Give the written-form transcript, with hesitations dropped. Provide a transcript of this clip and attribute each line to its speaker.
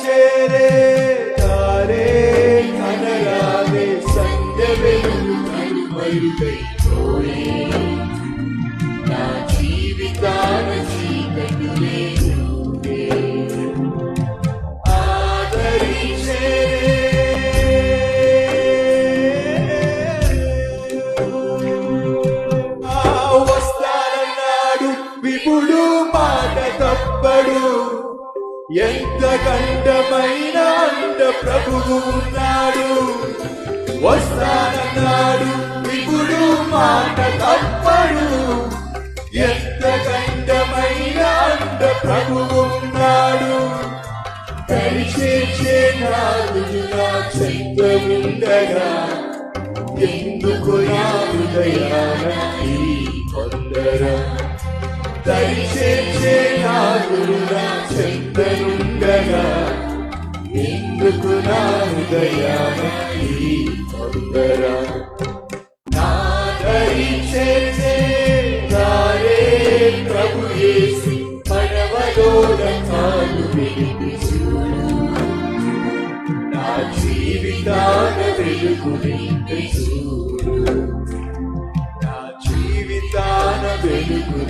Speaker 1: చేరే తారే కనరాదే సంధ్య వెలుగు కనుమరుగైపోయే నా జీవితాన చీకటిలే నువ్వే ఆదరించే వస్తానన్నాడు విపుడు మాట తప్పడు ఎంత ఖండమైన అండ ప్రభువు ఉన్నాడు వస్తానన్నాడు విపుడు మాట తప్పడు ఎంత ఖండమైన అండ ప్రభువు ఉన్నాడు దరిచేర్చే నాదుడు నా చెంత ఉండగా ఎందుకు నా హృదయాన ఈ తొందర దరిచేర్చే నాదుడు నా చెంతనుండగా ఎందుకు నా హృదయాన ఈ తొందర నా దరిచేర్చే దారే ప్రభు యేసు పడవలోన కాలు వెలిపి చూడు నా జీవితాన వెలుగు నింపి చూడు నా జీవితాన వెలుగు